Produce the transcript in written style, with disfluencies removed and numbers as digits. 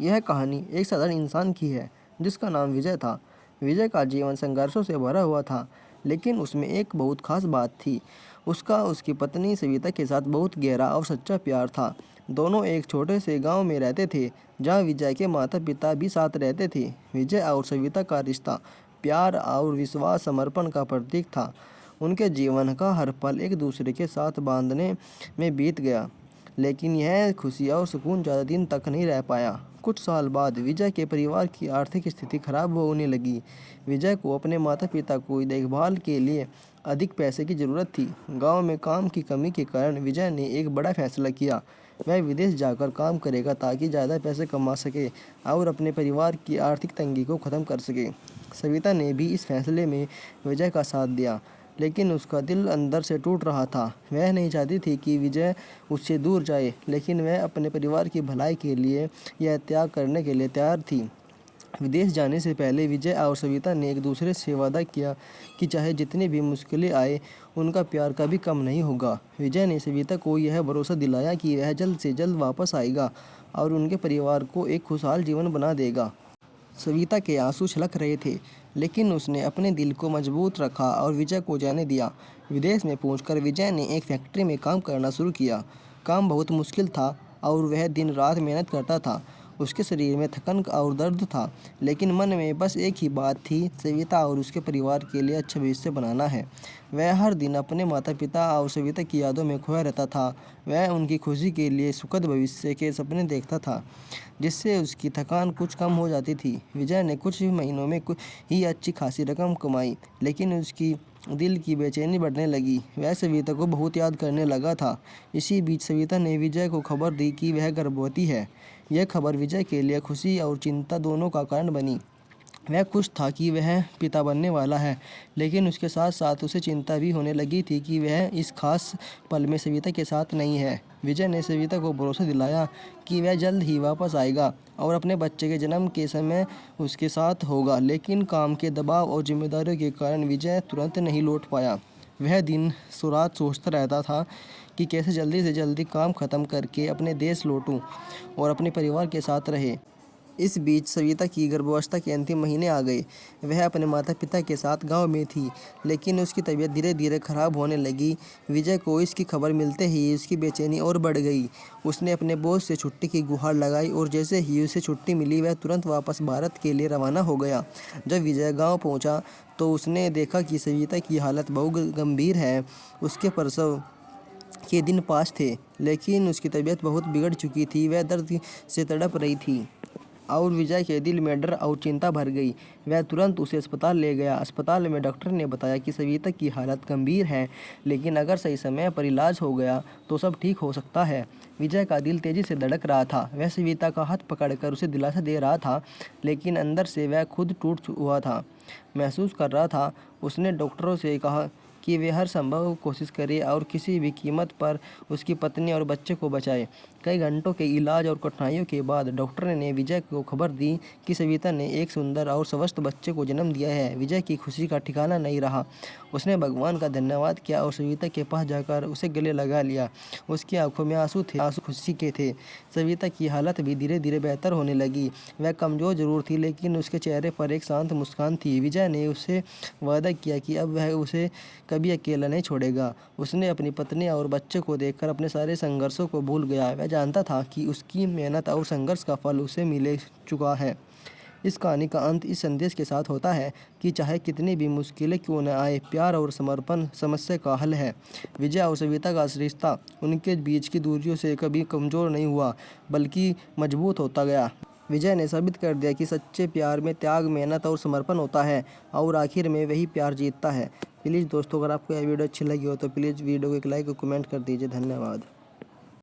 यह कहानी एक साधारण इंसान की है जिसका नाम विजय था। विजय का जीवन संघर्षों से भरा हुआ था, लेकिन उसमें एक बहुत खास बात थी। उसका उसकी पत्नी सविता के साथ बहुत गहरा और सच्चा प्यार था। दोनों एक छोटे से गांव में रहते थे, जहां विजय के माता पिता भी साथ रहते थे। विजय और सविता का रिश्ता प्यार और विश्वास समर्पण का प्रतीक था। उनके जीवन का हर पल एक दूसरे के साथ बांधने में बीत गया, लेकिन यह खुशी और सुकून ज़्यादा दिन तक नहीं रह पाया। कुछ साल बाद विजय के परिवार की आर्थिक स्थिति खराब होने लगी। विजय को अपने माता पिता को देखभाल के लिए अधिक पैसे की ज़रूरत थी। गांव में काम की कमी के कारण विजय ने एक बड़ा फैसला किया। वह विदेश जाकर काम करेगा ताकि ज़्यादा पैसे कमा सके और अपने परिवार की आर्थिक तंगी को ख़त्म कर सके। सविता ने भी इस फैसले में विजय का साथ दिया, लेकिन उसका दिल अंदर से टूट रहा था। वह नहीं चाहती थी कि विजय उससे दूर जाए, लेकिन वह अपने परिवार की भलाई के लिए यह त्याग करने के लिए तैयार थी। विदेश जाने से पहले विजय और सविता ने एक दूसरे से वादा किया कि चाहे जितनी भी मुश्किलें आए, उनका प्यार कभी कम नहीं होगा। विजय ने सविता को यह भरोसा दिलाया कि वह जल्द से जल्द वापस आएगा और उनके परिवार को एक खुशहाल जीवन बना देगा। सविता के आंसू छलक रहे थे, लेकिन उसने अपने दिल को मजबूत रखा और विजय को जाने दिया। विदेश में पहुंचकर विजय ने एक फैक्ट्री में काम करना शुरू किया। काम बहुत मुश्किल था और वह दिन रात मेहनत करता था। उसके शरीर में थकन और दर्द था, लेकिन मन में बस एक ही बात थी, सविता और उसके परिवार के लिए अच्छा भविष्य बनाना है। वह हर दिन अपने माता पिता और सविता की यादों में खोया रहता था। वह उनकी खुशी के लिए सुखद भविष्य के सपने देखता था, जिससे उसकी थकान कुछ कम हो जाती थी। विजय ने कुछ ही महीनों में ही अच्छी खासी रकम कमाई, लेकिन उसकी दिल की बेचैनी बढ़ने लगी। वह सविता को बहुत याद करने लगा था। इसी बीच सविता ने विजय को खबर दी कि वह गर्भवती है। यह खबर विजय के लिए खुशी और चिंता दोनों का कारण बनी। वह खुश था कि वह पिता बनने वाला है, लेकिन उसके साथ साथ उसे चिंता भी होने लगी थी कि वह इस खास पल में सविता के साथ नहीं है। विजय ने सविता को भरोसा दिलाया कि वह जल्द ही वापस आएगा और अपने बच्चे के जन्म के समय उसके साथ होगा, लेकिन काम के दबाव और जिम्मेदारियों के कारण विजय तुरंत नहीं लौट पाया। वह दिन रात सोचता रहता था कि कैसे जल्दी से जल्दी काम खत्म करके अपने देश लौटूं और अपने परिवार के साथ रहे। इस बीच सविता की गर्भावस्था के अंतिम महीने आ गए। वह अपने माता पिता के साथ गांव में थी, लेकिन उसकी तबीयत धीरे धीरे खराब होने लगी। विजय को इसकी खबर मिलते ही उसकी बेचैनी और बढ़ गई। उसने अपने बॉस से छुट्टी की गुहार लगाई और जैसे ही उसे छुट्टी मिली, वह तुरंत वापस भारत के लिए रवाना हो गया। जब विजय गाँव पहुँचा तो उसने देखा कि सविता की हालत बहुत गंभीर है। उसके प्रसव के दिन पास थे, लेकिन उसकी तबीयत बहुत बिगड़ चुकी थी। वह दर्द से तड़प रही थी और विजय के दिल में डर और चिंता भर गई। वह तुरंत उसे अस्पताल ले गया। अस्पताल में डॉक्टर ने बताया कि सविता की हालत गंभीर है, लेकिन अगर सही समय पर इलाज हो गया तो सब ठीक हो सकता है। विजय का दिल तेजी से धड़क रहा था। वह सविता का हाथ पकड़कर उसे दिलासा दे रहा था, लेकिन अंदर से वह खुद टूट हुआ था महसूस कर रहा था। उसने डॉक्टरों से कहा कि वे हर संभव कोशिश करें और किसी भी कीमत पर उसकी पत्नी और बच्चे को बचाए। कई घंटों के इलाज और कठिनाइयों के बाद डॉक्टर ने विजय को खबर दी कि सविता ने एक सुंदर और स्वस्थ बच्चे को जन्म दिया है। विजय की खुशी का ठिकाना नहीं रहा। उसने भगवान का धन्यवाद किया और सविता के पास जाकर उसे गले लगा लिया। उसकी आंखों में आंसू थे, आंसू खुशी के थे। सविता की हालत भी धीरे धीरे बेहतर होने लगी। वह कमज़ोर जरूर थी, लेकिन उसके चेहरे पर एक शांत मुस्कान थी। विजय ने उससे वादा किया कि अब वह उसे कभी अकेला नहीं छोड़ेगा। उसने अपनी पत्नी और बच्चे को देखकर अपने सारे संघर्षों को भूल गया। वह जानता था कि उसकी मेहनत और संघर्ष का फल उसे मिल चुका है। इस कहानी का अंत इस संदेश के साथ होता है कि चाहे कितनी भी मुश्किलें क्यों न आए, प्यार और समर्पण समस्या का हल है। विजय और सविता का रिश्ता उनके बीच की दूरियों से कभी कमज़ोर नहीं हुआ, बल्कि मजबूत होता गया। विजय ने साबित कर दिया कि सच्चे प्यार में त्याग, मेहनत और समर्पण होता है और आखिर में वही प्यार जीतता है। प्लीज़ दोस्तों, अगर आपको यह वीडियो अच्छी लगी हो तो प्लीज़ वीडियो को एक लाइक और कमेंट कर दीजिए। धन्यवाद।